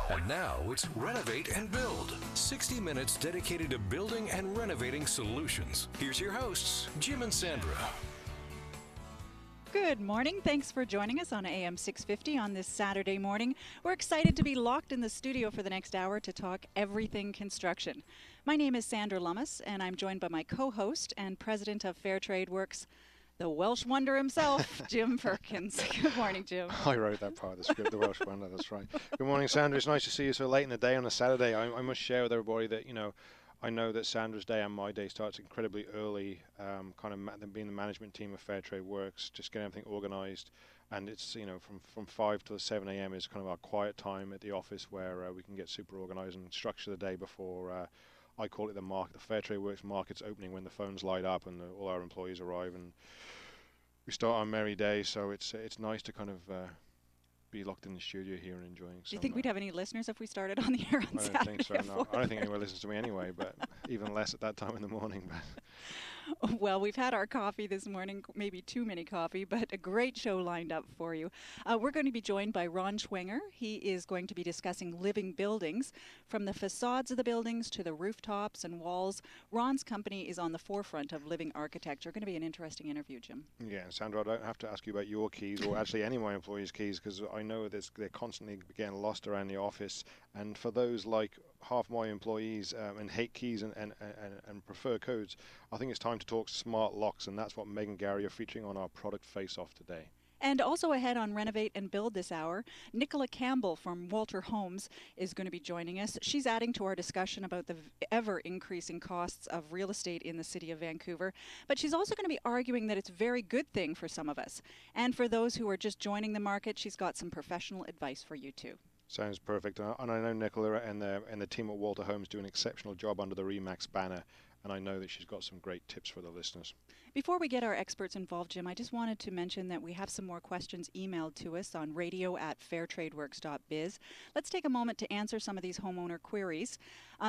And now it's Renovate and Build. 60 minutes dedicated to building and renovating solutions. Here's your hosts, Jim and Sandra. Good morning. Thanks for joining us on AM 650 on this Saturday morning. We're excited to be locked in the studio for the next hour to talk everything construction. My name is Sandra Lummis, and I'm joined by my co-host and president of Fairtrade Works, the Welsh wonder himself, Jim Perkins. Good morning, Jim. I wrote that part of the script, the Welsh wonder, that's right. Good morning, Sandra. It's nice to see you so late in the day on a Saturday. I must share with everybody that, I know that Sandra's day and my day starts incredibly early, being the management team of Fairtrade Works, just getting everything organized. And it's, from 5 till 7 a.m. is kind of our quiet time at the office where we can get super organized and structure the day before, I call it the market, the Fairtrade Works market's opening, when the phones light up and all our employees arrive and we start our merry day. So it's nice to kind of be locked in the studio here and enjoying. Do you think we'd have any listeners if we started on the air on Saturday? I don't think so. No, I don't think anyone listens to me anyway, but even less at that time in the morning. Well, we've had our coffee this morning, maybe too many coffee, but a great show lined up for you. We're going to be joined by Ron Schwenger. He is going to be discussing living buildings, from the facades of the buildings to the rooftops and walls. Ron's company is on the forefront of living architecture. Going to be an interesting interview, Jim. Yeah, Sandra, I don't have to ask you about your keys or actually any of my employees' keys, because I know they're constantly getting lost around the office. And for those like half my employees and hate keys and prefer codes, I think it's time to talk smart locks, and that's what Meg and Gary are featuring on our product face-off today. And also ahead on Renovate and Build this hour, Nicola Campbell from Walter Homes is going to be joining us. She's adding to our discussion about the ever-increasing costs of real estate in the city of Vancouver. But she's also going to be arguing that it's a very good thing for some of us. And for those who are just joining the market, she's got some professional advice for you too. Sounds perfect. And I know Nicola and the team at Walter Homes do an exceptional job under the RE/MAX banner. And I know that she's got some great tips for the listeners. Before we get our experts involved, Jim, I just wanted to mention that we have some more questions emailed to us on radio@fairtradeworks.biz. Let's take a moment to answer some of these homeowner queries.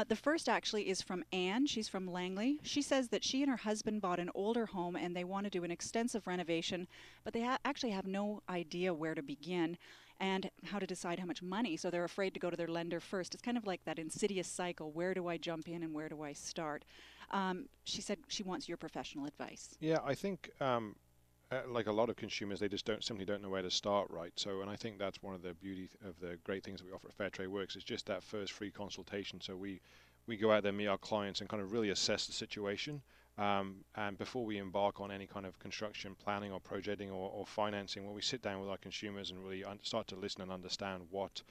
The first actually is from Anne. She's from Langley. She says that she and her husband bought an older home and they want to do an extensive renovation, but they actually have no idea where to begin and how to decide how much money, so they're afraid to go to their lender first. It's kind of like that insidious cycle. Where do I jump in and where do I start? She said she wants your professional advice. Yeah, I think like a lot of consumers, they just simply don't know where to start, right? So, and I think that's one of the beauty of the great things that we offer at Fairtrade Works is just that first free consultation. So we go out there, meet our clients, and kind of really assess the situation. And before we embark on any kind of construction planning or projecting or financing, when we sit down with our consumers and really start to listen and understand what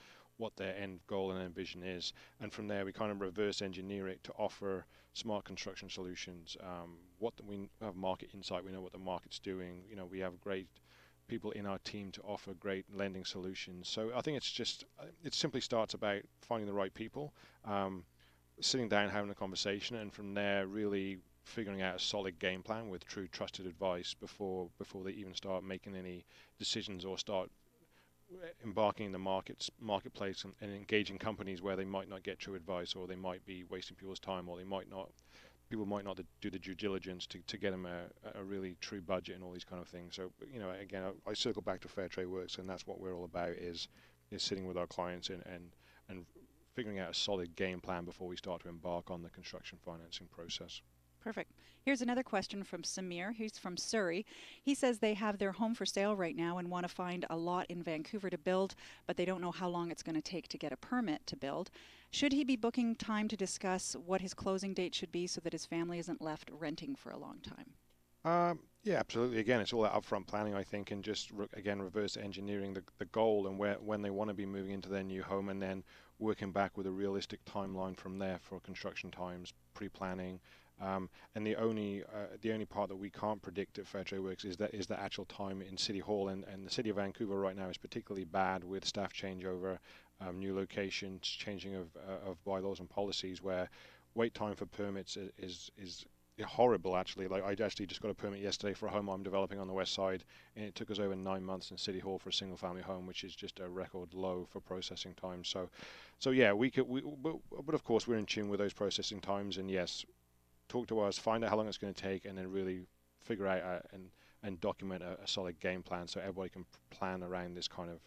their end goal and end vision is, and from there we kind of reverse engineer it to offer smart construction solutions. We have market insight, we know what the market's doing. We have great people in our team to offer great lending solutions. So I think it simply starts about finding the right people, sitting down, having a conversation, and from there really figuring out a solid game plan with true trusted advice before they even start making any decisions or start embarking in the marketplace and engaging companies where they might not get true advice, or they might be wasting people's time, or people might not do the due diligence to get them a really true budget and all these kind of things. So again, I circle back to Fairtrade Works, and that's what we're all about is sitting with our clients and figuring out a solid game plan before we start to embark on the construction financing process. Perfect. Here's another question from Samir. He's from Surrey. He says they have their home for sale right now and want to find a lot in Vancouver to build, but they don't know how long it's going to take to get a permit to build. Should he be booking time to discuss what his closing date should be so that his family isn't left renting for a long time? Yeah, absolutely. Again, it's all that upfront planning, I think, and just again reverse engineering the goal and when they want to be moving into their new home, and then working back with a realistic timeline from there for construction times, pre-planning. And the only part that we can't predict at Fairtrade Works is the actual time in City Hall, and the City of Vancouver right now is particularly bad with staff changeover, new locations, changing of bylaws and policies, where wait time for permits is horrible actually. Like I actually just got a permit yesterday for a home I'm developing on the west side, and it took us over 9 months in City Hall for a single family home, which is just a record low for processing time. So yeah, but of course we're in tune with those processing times, and yes, talk to us, find out how long it's going to take, and then really figure out and document a solid game plan so everybody can plan around this kind of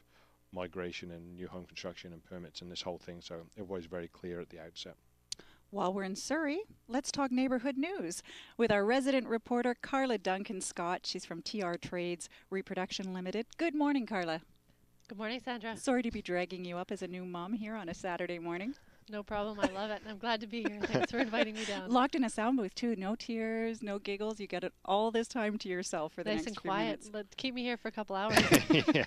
migration and new home construction and permits and this whole thing. So it was very clear at the outset. While we're in Surrey, let's talk neighborhood news with our resident reporter, Carla Duncan-Scott. She's from TR Trades Reproduction Limited. Good morning, Carla. Good morning, Sandra. Sorry to be dragging you up as a new mom here on a Saturday morning. No problem. I love it. I'm glad to be here. Thanks for inviting me down. Locked in a sound booth, too. No tears, no giggles. You got it all this time to yourself for the nice next and few quiet. minutes. Let's keep me here for a couple hours. Yeah.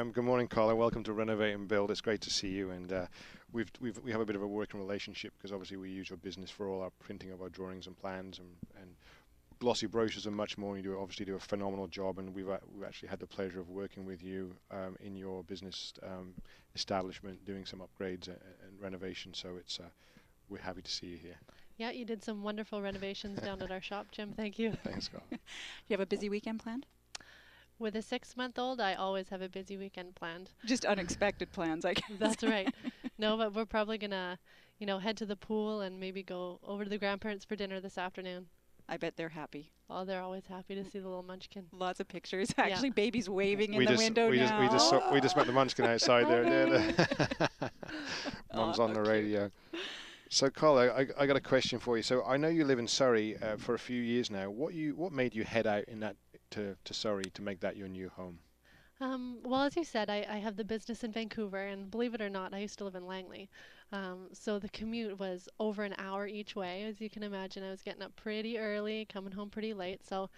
Good morning, Carla. Welcome to Renovate and Build. It's great to see you. And we have a bit of a working relationship because obviously we use your business for all our printing of our drawings and plans and glossy brochures and much more. You obviously do a phenomenal job, and we've actually had the pleasure of working with you in your business establishment, doing some upgrades and renovations. So we're happy to see you here. Yeah, you did some wonderful renovations down at our shop, Jim. Thank you. Thanks, Carl. You have a busy weekend planned? With a 6-month-old, I always have a busy weekend planned. Just unexpected plans, I guess. That's right. No, but we're probably gonna, head to the pool and maybe go over to the grandparents for dinner this afternoon. I bet they're happy. Oh, they're always happy to see the little munchkin. Lots of pictures. Actually, babies waving in we the just, window we now. We just met the munchkin outside there. Mum's on the radio. So, Carla, I got a question for you. So, I know you live in Surrey for a few years now. What made you head out to Surrey to make that your new home? Well, as you said, I have the business in Vancouver, and believe it or not, I used to live in Langley. So the commute was over an hour each way. As you can imagine, I was getting up pretty early, coming home pretty late. So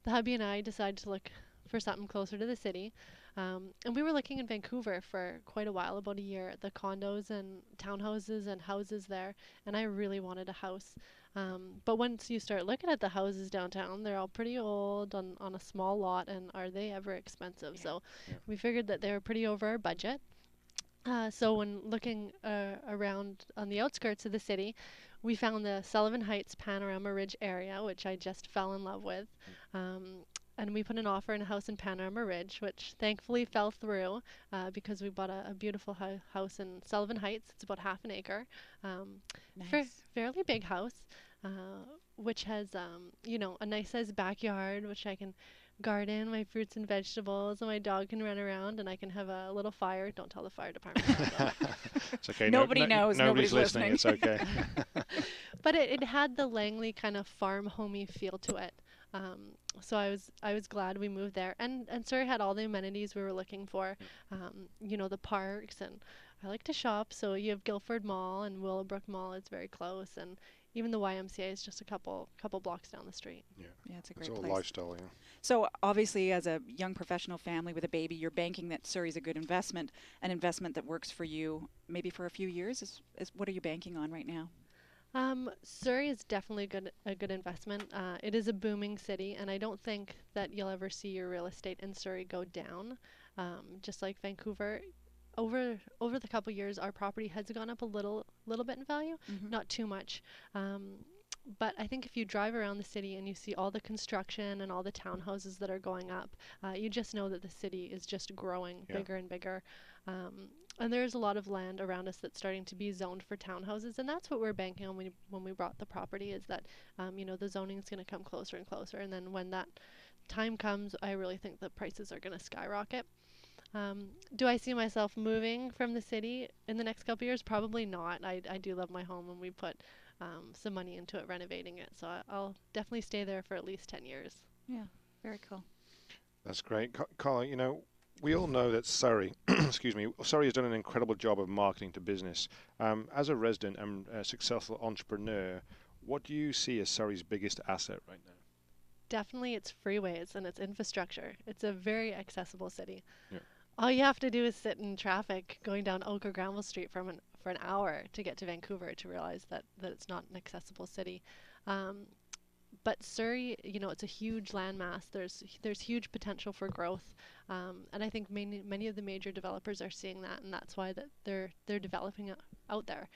the hubby and I decided to look for something closer to the city. And we were looking in Vancouver for quite a while, about a year, at the condos and townhouses and houses there. And I really wanted a house. But once you start looking at the houses downtown, they're all pretty old on a small lot, and are they ever expensive? Yeah. So we figured that they were pretty over our budget. So when looking around on the outskirts of the city, we found the Sullivan Heights Panorama Ridge area, which I just fell in love with. And we put an offer in a house in Panorama Ridge, which thankfully fell through because we bought a beautiful house in Sullivan Heights. It's about half an acre. Nice. Fairly big house, which has, a nice sized backyard, which I can garden my fruits and vegetables, and my dog can run around, and I can have a little fire. Don't tell the fire department. It's okay. Nobody knows. Nobody's listening. It's okay. But it had the Langley kind of farm homey feel to it. So I was glad we moved there, and Surrey had all the amenities we were looking for. The parks, and I like to shop. So you have Guildford Mall and Willowbrook Mall. It's very close, and even the YMCA is just a couple blocks down the street. Yeah, it's a great place. place. It's all lifestyle, yeah. So obviously, as a young professional family with a baby, you're banking that Surrey's a good investment, an investment that works for you maybe for a few years. What are you banking on right now? Surrey is definitely a good investment. It is a booming city, and I don't think that you'll ever see your real estate in Surrey go down. Just like Vancouver, over the couple years, our property has gone up a little bit in value, not too much. But I think if you drive around the city and you see all the construction and all the townhouses that are going up, you just know that the city is just growing bigger and bigger. And there's a lot of land around us that's starting to be zoned for townhouses, and that's what we're banking on when we bought the property, is that the zoning is going to come closer and closer, and then when that time comes, I really think the prices are going to skyrocket. Do I see myself moving from the city in the next couple of years? Probably not. I do love my home, and we put some money into it, renovating it, so I'll definitely stay there for at least 10 years. Yeah, very cool. That's great. Carla, we all know that Surrey, Surrey has done an incredible job of marketing to business. As a resident and a successful entrepreneur, what do you see as Surrey's biggest asset right now? Definitely its freeways and its infrastructure. It's a very accessible city. Yeah. All you have to do is sit in traffic going down Oak or Granville Street for an hour to get to Vancouver to realize that it's not an accessible city. But Surrey, it's a huge landmass. There's huge potential for growth, and I think many of the major developers are seeing that, and that's why that they're developing out there.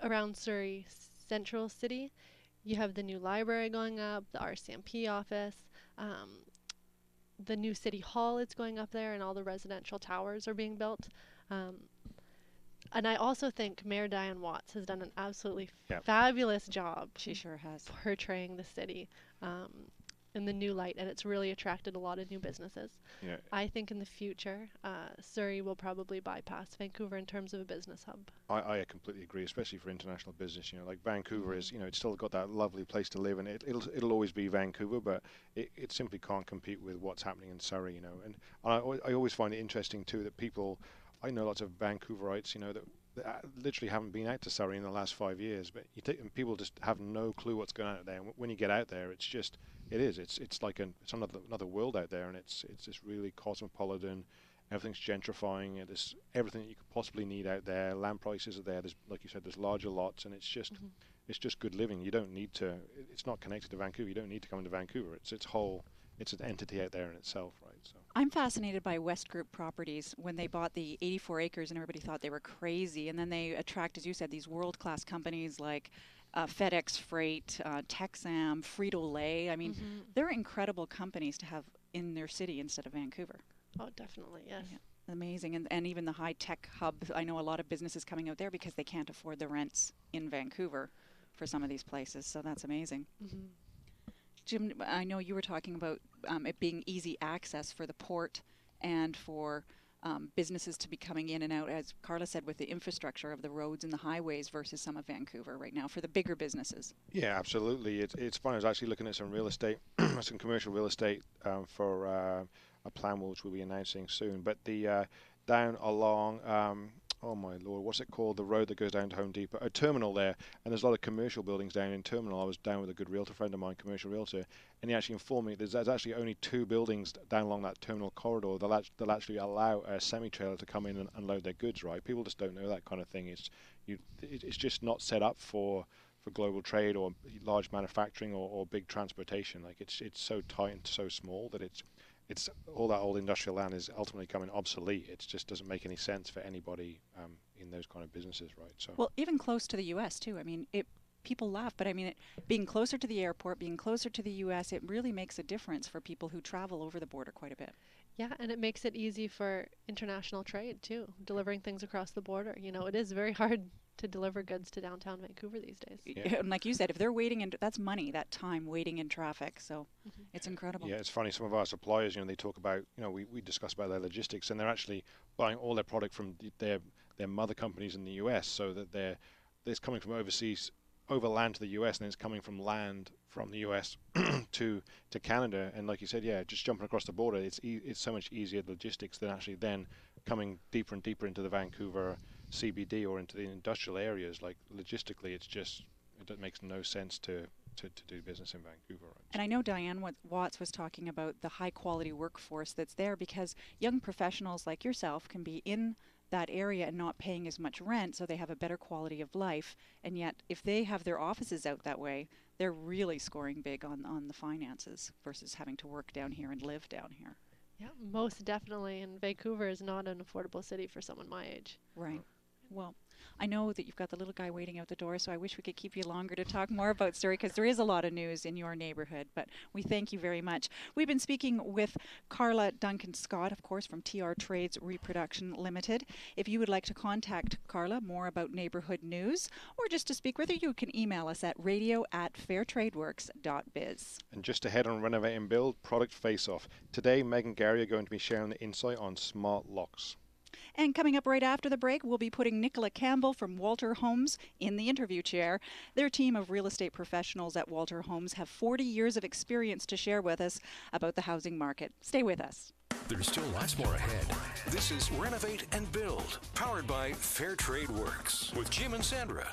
Around Surrey Central City, you have the new library going up, the RCMP office, the new City Hall is going up there, and all the residential towers are being built. And I also think Mayor Diane Watts has done an absolutely fabulous job. She sure has. Portraying the city. in the new light, and it's really attracted a lot of new businesses. Yeah. I think in the future, Surrey will probably bypass Vancouver in terms of a business hub. I completely agree, especially for international business. Like Vancouver is, it's still got that lovely place to live, and it'll always be Vancouver, but it simply can't compete with what's happening in Surrey. And I always find it interesting too that I know lots of Vancouverites, that literally haven't been out to Surrey in the last 5 years, but and people just have no clue what's going on out there. And when you get out there, it's like it's another world out there, and it's just really cosmopolitan. Everything's gentrifying. There's everything that you could possibly need out there. Land prices are there. There's, like you said, there's larger lots, and it's just good living. You don't need to. It's not connected to Vancouver. You don't need to come into Vancouver. It's an entity out there in itself, right? So I'm fascinated by West Group Properties when they bought the 84 acres and everybody thought they were crazy, and then they attract, as you said, these world-class companies like FedEx Freight, Texam, Frito-Lay. I mean, they're incredible companies to have in their city instead of Vancouver. Oh, definitely, yes. Yeah, amazing. And even the high-tech hub, I know a lot of businesses coming out there because they can't afford the rents in Vancouver for some of these places, so that's amazing. Jim, I know you were talking about it being easy access for the port and for businesses to be coming in and out, as Carla said, with the infrastructure of the roads and the highways versus some of Vancouver right now for the bigger businesses. Yeah, absolutely. It's fun. I was actually looking at some real estate, some commercial real estate for a plan which we'll be announcing soon. But the down along, oh my lord, what's it called? The road that goes down to Home Depot, a terminal there, and there's a lot of commercial buildings down in Terminal. I was down with a good realtor friend of mine, commercial realtor, and he actually informed me there's actually only 2 buildings down along that terminal corridor that'll actually allow a semi-trailer to come in and unload their goods. Right? People just don't know that kind of thing. It's just not set up for global trade or large manufacturing or big transportation. Like it's so tight and so small that it's all that old industrial land is ultimately becoming obsolete. It just doesn't make any sense for anybody in those kind of businesses, right? So well, even close to the U.S. too. I mean, people laugh, but I mean, being closer to the airport, being closer to the U.S., it really makes a difference for people who travel over the border quite a bit. Yeah, and it makes it easy for international trade too, delivering things across the border. It is very hard to deliver goods to downtown Vancouver these days. Yeah. And like you said, if they're waiting, that's money, that time waiting in traffic. So it's incredible. Yeah, it's funny. Some of our suppliers, they talk about, we discuss about their logistics, and they're actually buying all their product from their mother companies in the US, so that it's coming from overseas, overland to the US, and then it's coming from land from the US to Canada. And like you said, yeah, just jumping across the border, it's so much easier logistics than actually then coming deeper and deeper into the Vancouver CBD or into the industrial areas. Like logistically, it makes no sense to do business in Vancouver. Right? And I know Diane Watts was talking about the high quality workforce that's there because young professionals like yourself can be in that area and not paying as much rent, so they have a better quality of life. And yet, if they have their offices out that way, they're really scoring big on the finances versus having to work down here and live down here. Yeah, most definitely. And Vancouver is not an affordable city for someone my age. Right. Well, I know that you've got the little guy waiting out the door, so I wish we could keep you longer to talk more about Surrey, because there is a lot of news in your neighborhood, but we thank you very much. We've been speaking with Carla Duncan-Scott, of course, from TR Trades Reproduction Limited. If you would like to contact Carla more about neighborhood news, or just to speak with her, you can email us at radio@fairtradeworks.biz. And just ahead on Renovate and Build, Product Face-Off. Today, Meg and Gary are going to be sharing the insight on smart locks. And coming up right after the break, we'll be putting Nicola Campbell from Walter Homes in the interview chair. Their team of real estate professionals at Walter Homes have 40 years of experience to share with us about the housing market. Stay with us. There's still lots more ahead. This is Renovate and Build, powered by Fair Trade Works with Jim and Sandra.